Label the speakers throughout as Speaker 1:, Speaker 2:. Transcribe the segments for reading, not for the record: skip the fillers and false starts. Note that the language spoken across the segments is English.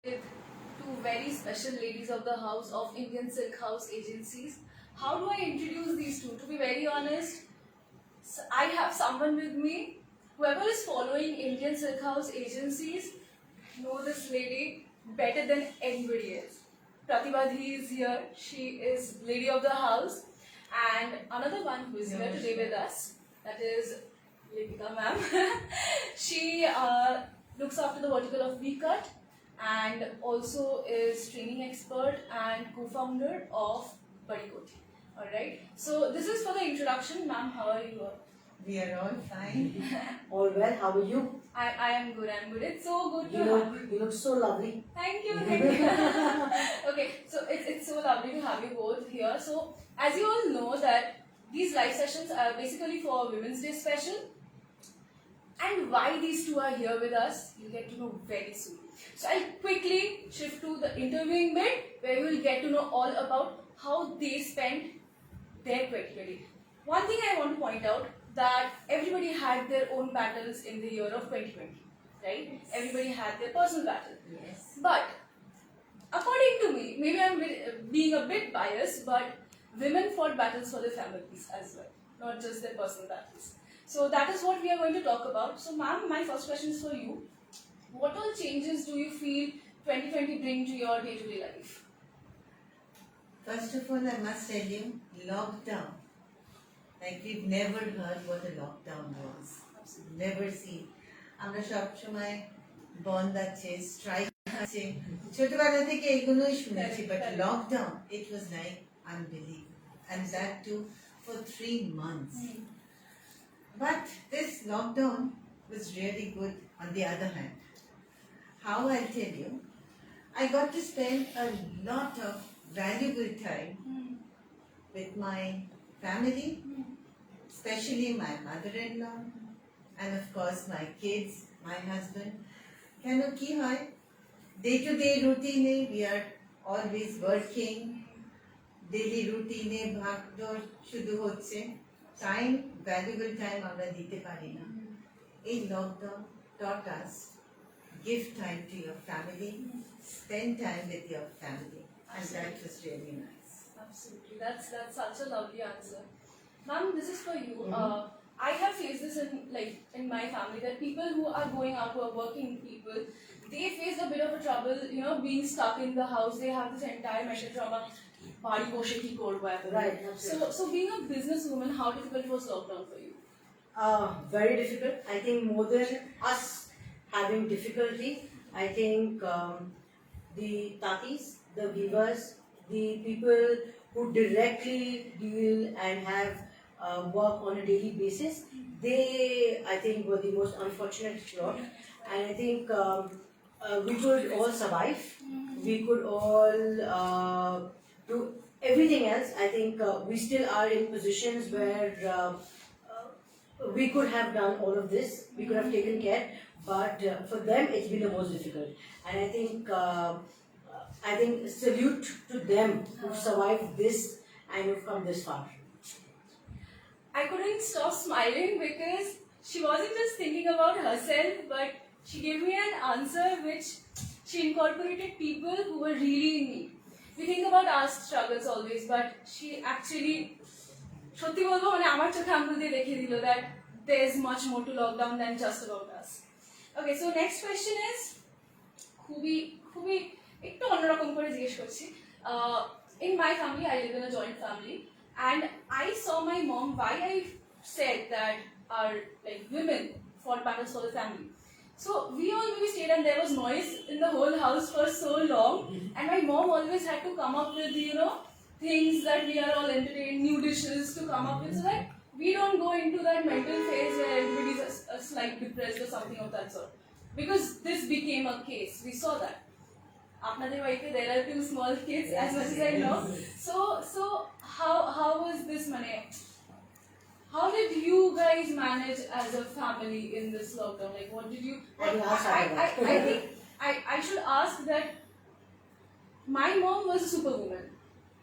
Speaker 1: with two very special ladies of the house of Indian Silk House Agencies. How do I introduce these two? To be very honest, I have someone with me. Whoever is following Indian Silk House Agencies know this lady better than anybody else. Pratibha Dhi is here. She is lady of the house. And another one who is here today with us, that is Lipika ma'am. She looks after the vertical of VCut and also is training expert and co-founder of Badi Koti. Alright, so this is for the introduction. Ma'am, how are you?
Speaker 2: We are all fine.
Speaker 3: All well, how are you?
Speaker 1: I am good, It's so good to
Speaker 3: You
Speaker 1: have
Speaker 3: look,
Speaker 1: you.
Speaker 3: you look so lovely.
Speaker 1: Thank you. Okay, so it's so lovely to have you both here. So as you all know that these live sessions are basically for Women's Day special. And why these two are here with us, you'll get to know very soon. So I'll quickly shift to the interviewing bit where you will get to know all about how they spent their 2020. One thing I want to point out that everybody had their own battles in the year of 2020, right? Yes. Everybody had their personal battle.
Speaker 2: Yes.
Speaker 1: But according to me, maybe I'm being a bit biased, but women fought battles for their families as well, not just their personal battles. So that is what we are going to talk about. So ma'am, my first question is for you. What all changes do you feel 2020 bring to your day-to-day life?
Speaker 2: First of all, I must tell you, lockdown. Like we've never heard what a lockdown was. Never seen. আমরা সবসময় বন্ধ আছে, strike আছে, ছোটবেলা থেকে এগুলোই শুনেছি, but lockdown, it was like unbelievable, and that too for 3 months. But this lockdown was really good on the other hand. How I'll tell you, I got to spend a lot of valuable time with my family, especially my mother-in-law, and of course my kids, my husband. কেন কি হয়, day to day routine we are always working, daily routine ভাগদৌড় শুধু হচ্ছে, time, valuable time আমরা দিতে পারি না। এই lockdown taught us, give time to your family, spend time with your family, and that was really nice.
Speaker 1: Absolutely, that's such a lovely answer. Ma'am, this is for you. I have faced this in my family that people who are going out, who are working people, they face a bit of a trouble, being stuck in the house. They have this entire mental trauma. Bari boshe ki korbo এখন.
Speaker 3: Right.
Speaker 1: So being a businesswoman, how difficult was lockdown for you?
Speaker 3: Very difficult. I think more than us having difficulty, I think the tatis, the weavers, the people who directly deal and have work on a daily basis, they, I think, were the most unfortunate lot. And I think we could all survive. We could all do everything else. I think we still are in positions where we could have done all of this. We could have taken care. But for them, it's been the most difficult. And I think salute to them who've survived this and who've come this far.
Speaker 1: I couldn't stop smiling because she wasn't just thinking about herself, but she gave me an answer which she incorporated people who were really in need. We think about our struggles always, but she actually, সত্যি বলবো মানে আমার চোখে আঙুল দিয়ে দেখিয়ে দিল that there's much more to lockdown than just about us. Okay, so next question is খুবই একটু অন্যরকম করে জিজ্ঞেস করছি. In my family, I live in a joint family, and I saw my mom. Why I said that our women fought battles for the family. So we all maybe stayed, and there was noise in the whole house for so long, and my mom always had to come up with things that we are all entertained, new dishes to come up with, so that we don't go into that mental phase where everybody's a slight depressed or something of that sort. Because this became a case, we saw that. আপনাদের বাড়িতে there are 2 small kids, as much as I know. So how was this how did you guys manage as a family in this lockdown? Like what did you I think I should ask that my mom was a superwoman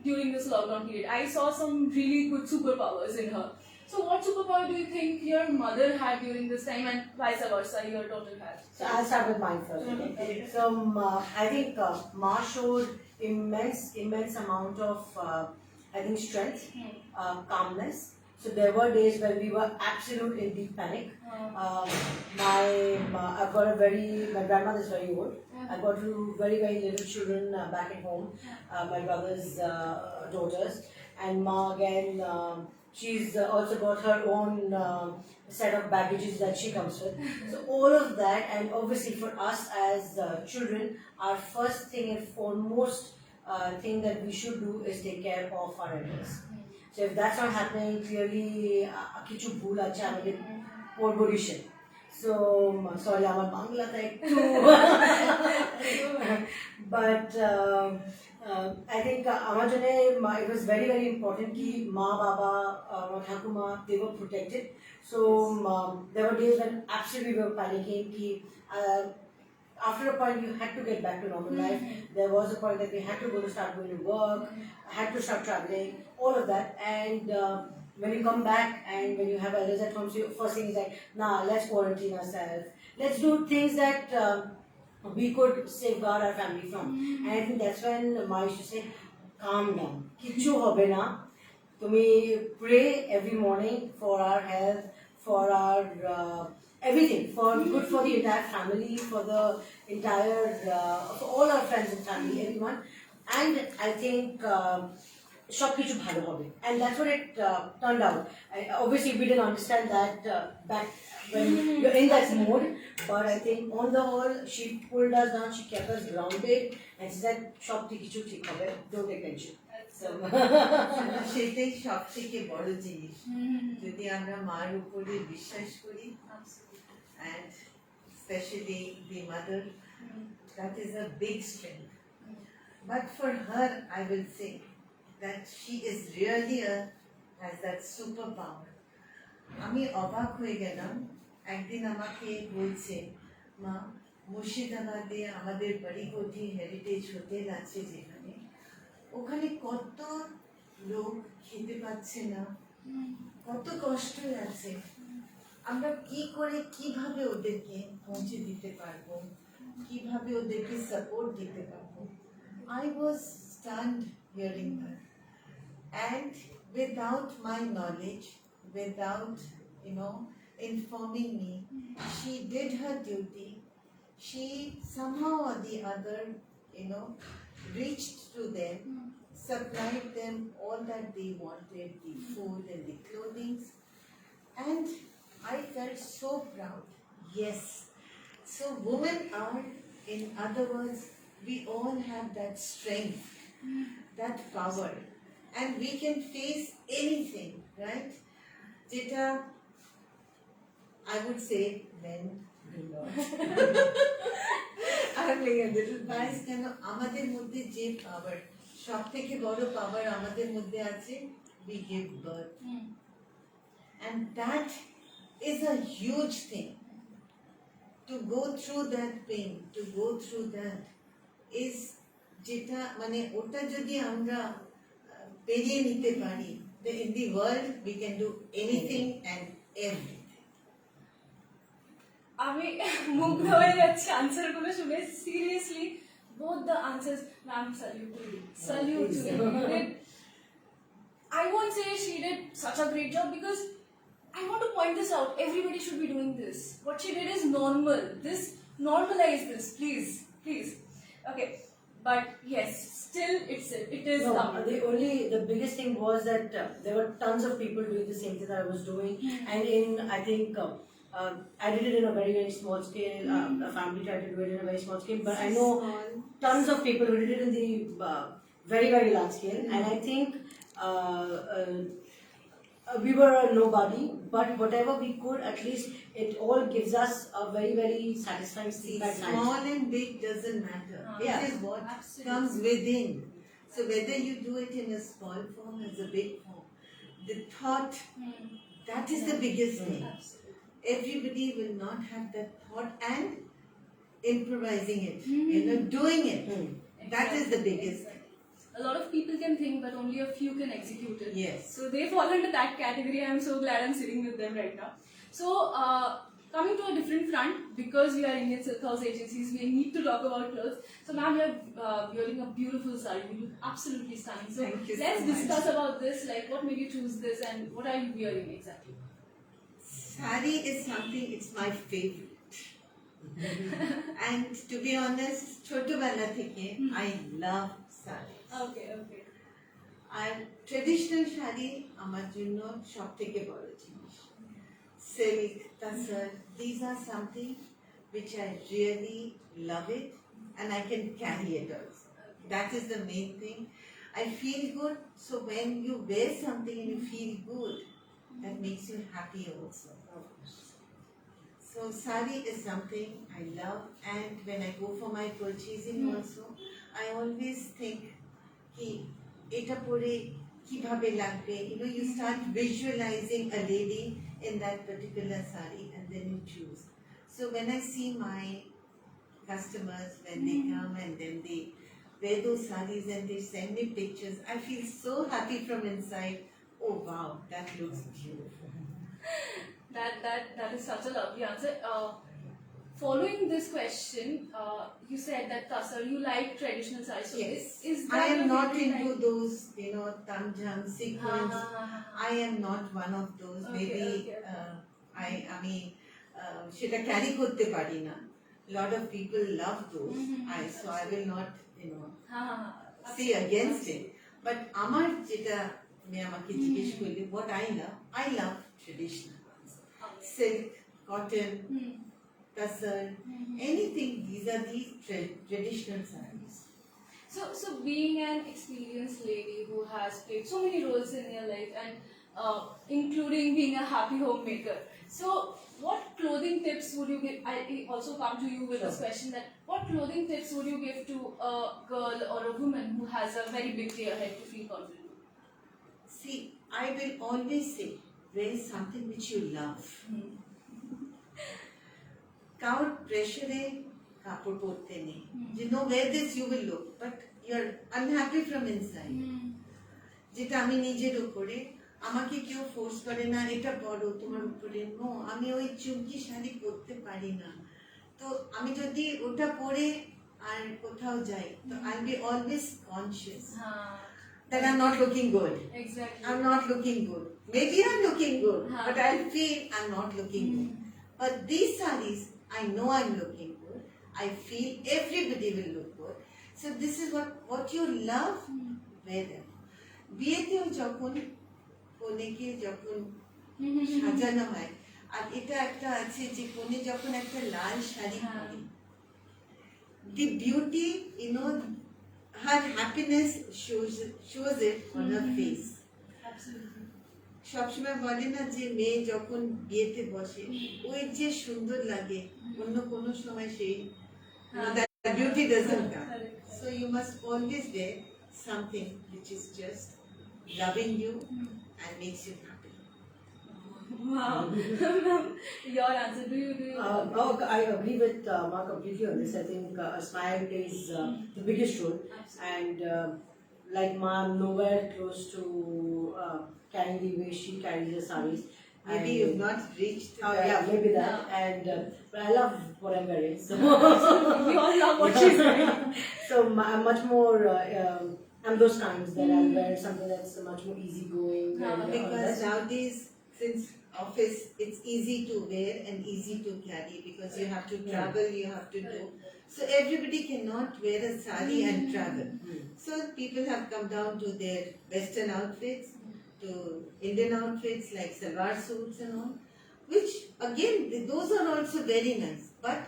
Speaker 1: during this lockdown period. I saw some really good superpowers in her. So what superpower do you think your mother had during this time and vice versa, your daughter had?
Speaker 3: So I'll start with mine first. Okay. So I think Ma showed immense amount of I think strength, calmness. So there were days when we were absolute in deep panic. I've got my grandmother is very old. I've got two very little children back at home, my brother's daughters, and Ma again. She's also got her own set of baggages that she comes with. So all of that, and obviously for us as children, our first thing and foremost thing that we should do is take care of our elders. So if that's not happening, clearly কিছু ভুল আছে আমাদের পূর্বপুরুষে. So sorry, আমার বাংলাটা একটু but I think আমার জন্য it was very important কি মা বাবা ঠাকুমা they were protected. So there were days when absolutely we were panicking ki after a point you had to get back to normal life. There was a point that we had to start going to work, had to start traveling, all of that. And when you come back and when you have elders at home, so your first thing is like, nah, let's quarantine ourselves. Let's do things that we could safeguard our family from. And I think that's when Ma used to say, calm down. Kichu hobe na. Tumi pray every morning for our health, for our everything, for good for the entire family, for the entire, for all our friends and family, everyone. And I think সব কিছু ভালো হবে, and that's what it turned out. Obviously we didn't understand that back when you're in that mode, but I think on the whole she pulled us down, she kept us grounded, and she said সব কিছু ঠিক হবে, don't take tension.
Speaker 2: সেটাই সব থেকে বড় জিনিস যদি আমরা মার উপরে বিশ্বাস করি, and especially the mother, that is a big strength. But for her I will say that she is really has that superpower. আমি অবাক হয়ে গেলাম, একদিন আমাকে বলছে, মা মুর্শিদাবাদে আমাদের বাড়িকোঠি হেরিটেজ হোটেল আছে যেখানে, ওখানে কত লোক খেতে পাচ্ছে না, কত কষ্ট আছে, আমরা কিভাবে ওদেরকে পৌঁছে দিতে পারবো, কিভাবে ওদেরকে সাপোর্ট দিতে পারবো. I was stunned hearing her. And without my knowledge, without, informing me, she did her duty. She somehow or the other, reached to them, supplied them all that they wanted, the food and the clothing. And I felt so proud. Yes. So women are, in other words, we all have that strength, that power. And we can face anything, right? Jeta, I would say men do not. I'm being a little biased. কেন আমাদের মধ্যে যে পাওয়ার, সব থেকে বড় পাওয়ার আমাদের মধ্যে আছে, we give birth. And that is a huge thing. To go through that pain, to go through that is যেটা মানে ওটা যদি আমরা পেরিয়ে নিতে পারি, in the world we can do anything and everything.
Speaker 1: আমি মুগ্ধ হয়ে যাচ্ছি আনসার গুলো শুনে, seriously both the answers. Ma'am, salute to you. Salute to you. I won't say she did such a great job because I want to point this out. Everybody should be doing this. What she did is normal. Normalize this, please. Okay, but yes, still it is.
Speaker 3: No, the biggest thing was that there were tons of people doing the same thing that I was doing, and I think I did it in a very small scale. A family tried to do it in a very small scale, but I know tons of people who did it in the very large scale, and I think we were a nobody, but whatever we could, at least it all gives us a very satisfying feedback.
Speaker 2: Small and big doesn't matter. It is what comes within. So whether you do it in a small form or a big form, the thought, that is the biggest thing. Everybody will not have that thought and improvising it, doing it. That is the biggest thing.
Speaker 1: a lot of people can think, but only a few can execute it.
Speaker 2: Yes.
Speaker 1: So they fall into that category. I'm so glad I'm sitting with them right now. So coming to a different front, because we are Indian Silk House agencies, we need to talk about clothes. So ma'am, you're wearing a beautiful sari. You look absolutely stunning. So
Speaker 2: Thank you so
Speaker 1: let's
Speaker 2: much.
Speaker 1: discuss about this. Like, what made you choose this, and what are you wearing exactly?
Speaker 2: Sari is something, it's my favorite. And to be honest, ছোটবেলা থেকে I love sarees.
Speaker 1: Okay, okay.
Speaker 2: R traditional sari আমার জন্য সব থেকে বড় জিনিস। Silk, tassar, these are something which I really love it and I can carry it also. That is the main thing. I feel good, so when you wear something and you feel good, that makes you happy also. So sari is something I love, and when I go for my purchasing also, I always think ki eta pore kibhabe lagbe. You know, you start visualizing a lady in that particular sari, and then you choose. So when I see my customers, when they come and then they wear those saris and they send me pictures, I feel so happy from inside. Oh wow, that looks beautiful.
Speaker 1: That is such a lovely answer. Following this question, you said that Tassar, you like traditional sarees. So
Speaker 2: Yes,
Speaker 1: is
Speaker 2: I
Speaker 1: that
Speaker 2: am
Speaker 1: your
Speaker 2: not
Speaker 1: favorite
Speaker 2: into
Speaker 1: type?
Speaker 2: those, you know, tanjam sequins. I am not one of those.
Speaker 1: Okay,
Speaker 2: Maybe
Speaker 1: okay.
Speaker 2: I mean, সেটা carry করতে পারি না. Lot of people love those. So I will not, you know, say against it. But আমার যেটা তুমি আমাকে জিজ্ঞেস করলে, what I love traditional ones. Silk, cotton, tassar, anything. These are the traditional sarees.
Speaker 1: So being an experienced lady who has played so many roles in your life, and including being a happy homemaker, so what clothing tips would you give? I also come to you with this question, that what clothing tips would you give to a girl or a woman who has a very big day ahead to feel confident?
Speaker 2: See, I will always say, wear something which you love. কারোর প্রেশারে কাপড় পরতে নেই। You know, wear this, you will look, but you're unhappy from inside. যেটা আমি নিজের উপরে, আমাকে কেউ ফোর্স করে না এটা পরো তোমার উপরে, নো, আমি ওই চুমকি শাড়ি পরতে পারি না। তো আমি যদি ওটা পরে আর কোথাও যাই, তো I'll be always conscious that I'm not looking good.
Speaker 1: Exactly.
Speaker 2: I'm not looking good. Maybe I'm looking good, but I'll feel I'm not looking good. But these sarees, I know I'm looking good. I feel everybody will look good. So this is what you love, wear them. বিয়েতেও যখন কনেকে যখন সাজানো হয়, আর এটা একটা আছে যে কনে যখন একটা লাল শাড়ি পরে, the beauty, you know, her happiness shows it on her face.
Speaker 1: Absolutely.
Speaker 2: সবসময় বলে না যে মেয়ে যখন বিয়েতে বসে ওই যে সুন্দর লাগে, অন্য কোনো সময় সেই that beauty doesn't come. So you must always wear something which is just loving you and makes you happy.
Speaker 1: Wow. Your answer. Do you
Speaker 3: I agree with Mark completely on this. I think a smile plays the biggest role, and like Ma, I'm nowhere close to carrying the way she carries the sarees.
Speaker 2: Maybe
Speaker 3: And-
Speaker 2: you've not reached
Speaker 3: Oh
Speaker 2: that.
Speaker 3: yeah, maybe that. And but I love what I'm wearing. So,
Speaker 1: we all love what she's wearing.
Speaker 3: so I'm much more. I'm those times that I'll wear something that's much more easygoing. and,
Speaker 2: Because
Speaker 3: that's-
Speaker 2: nowadays, since office, it's easy to wear and easy to carry because you have to travel, you have to do. So everybody cannot wear a sari and travel. So people have come down to their Western outfits, to Indian outfits like salwar suits and all, which again, those are also very nice. But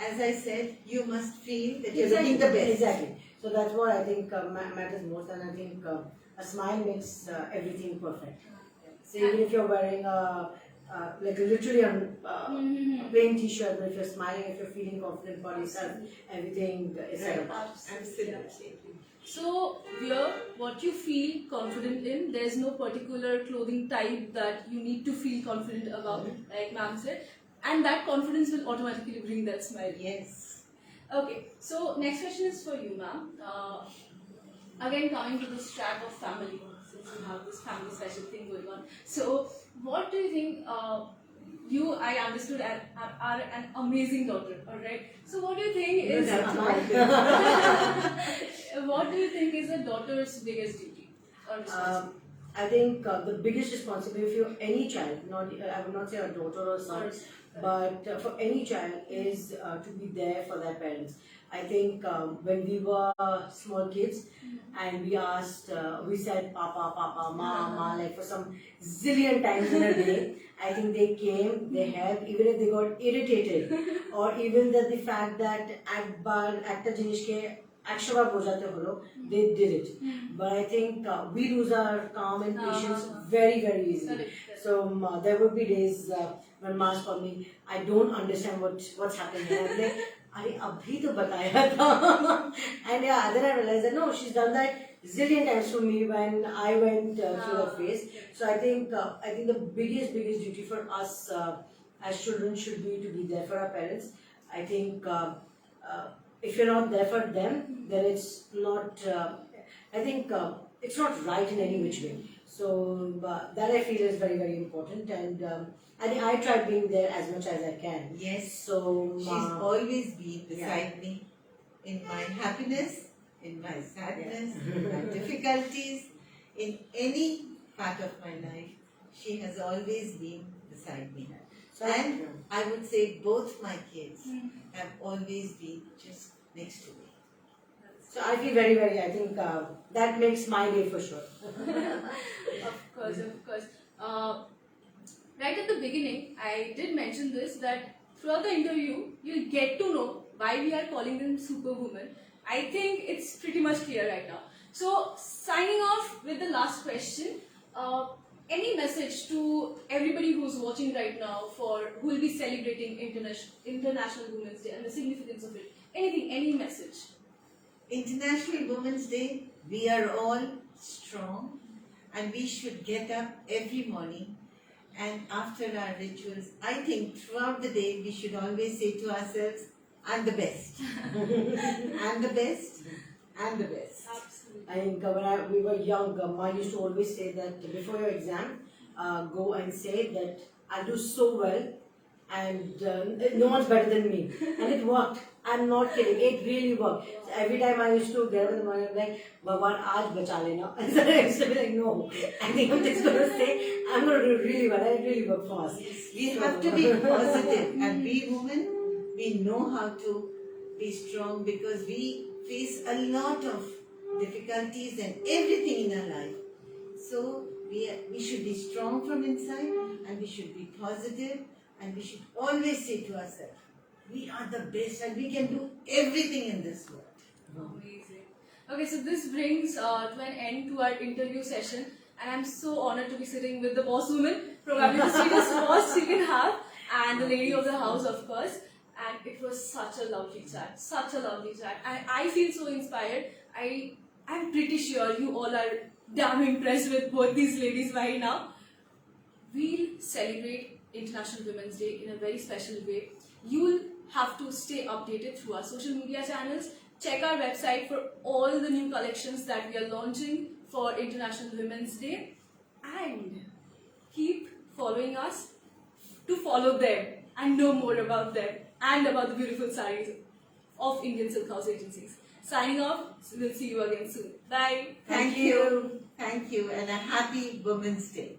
Speaker 2: as I said, you must feel that you're looking the best.
Speaker 3: Exactly. So that's what I think matters most, and I think a smile makes everything perfect. So even if you're wearing like literally a plain t-shirt, but if you're smiling, if you're feeling confident about yourself, everything is set
Speaker 2: Right.
Speaker 3: apart.
Speaker 2: Absolutely.
Speaker 1: So, wear what you feel confident in. There's no particular clothing type that you need to feel confident about, like ma'am said, and that confidence will automatically bring that smile.
Speaker 2: Yes.
Speaker 1: Okay, so next question is for you, ma'am. again coming to this track of family, since you have this family special thing going on. So, what do you think? You, I understood, are an amazing daughter. All right. So, what do you think is what do you think is a daughter's biggest duty or responsibility?
Speaker 3: I think the biggest responsibility for any child, not I would not say a daughter or son, but for any child is to be there for their parents. I think when we were small kids and we asked, we said Papa, Papa, Ma, like for some zillion times in a day. I think they came, they helped, even if they got irritated, or even the fact that actor Jinish ke Akshava Bojate Holo, they did it. But I think we lose our calm and patience very, very easily.
Speaker 1: Correct.
Speaker 3: So there would be days when Ma's called me, I don't understand what's happening. And I'm like, अरे अभी तो बताया था. And yeah, then I realized that no, she's done that zillion times for me when I went through the phase. So I think the biggest duty for us as children should be to be there for our parents. I think if you're not there for them, then it's not. I think it's not right in any which way. So that I feel is very, very important, and I think I try being there as much as I can.
Speaker 2: Yes.
Speaker 3: So
Speaker 2: She's always been beside me in my happiness, in my sadness, in my difficulties, in any part of my life. She has always been beside me.
Speaker 3: So,
Speaker 2: And I would say both my kids have always been just next to me.
Speaker 3: So I feel very, very. I think that makes my day for sure.
Speaker 1: Of course, of course. Right at the beginning, I did mention this, that throughout the interview, you'll get to know why we are calling them superwoman. I think it's pretty much clear right now. So, signing off with the last question, any message to everybody who's watching right now for who will be celebrating International Women's Day and the significance of it? Anything, any message?
Speaker 2: International Women's Day, we are all strong and we should get up every morning, and after our rituals, I think throughout the day we should always say to ourselves, I'm the best. I'm the best. I'm the best.
Speaker 1: Absolutely.
Speaker 3: I think when we were young, Ma used to always say that before your exam, go and say that I'll do so well and no one's better than me. And it worked. I'm not kidding. It really worked. So every time I used to get up in the morning, I'm like, Bhagwan, aaj bacha lena. And so I used to be like, no. I think I'm just going to say, I'm going to do really well. And it really worked for us.
Speaker 2: We have to be positive, and we women, we know how to be strong because we face a lot of difficulties and everything in our life. So we should be strong from inside, and we should be positive, and we should always say to ourselves, we are the best and we can do everything in this world.
Speaker 1: Amazing. Okay, so this brings to an end to our interview session, and I'm so honored to be sitting with the boss woman, probably the sweetest boss you can have, and the lady of the house, of course. And it was such a lovely chat, such a lovely chat. And I feel so inspired. I'm pretty sure you all are damn impressed with both these ladies by now. We'll celebrate International Women's Day in a very special way. You'll have to stay updated through our social media channels. Check our website for all the new collections that we are launching for International Women's Day. And keep following us to follow them and know more about them and about the beautiful sarees of Indian Silk House Agencies. Signing off, we'll see you again soon. Bye.
Speaker 2: Thank you. Thank you, and a happy Women's Day.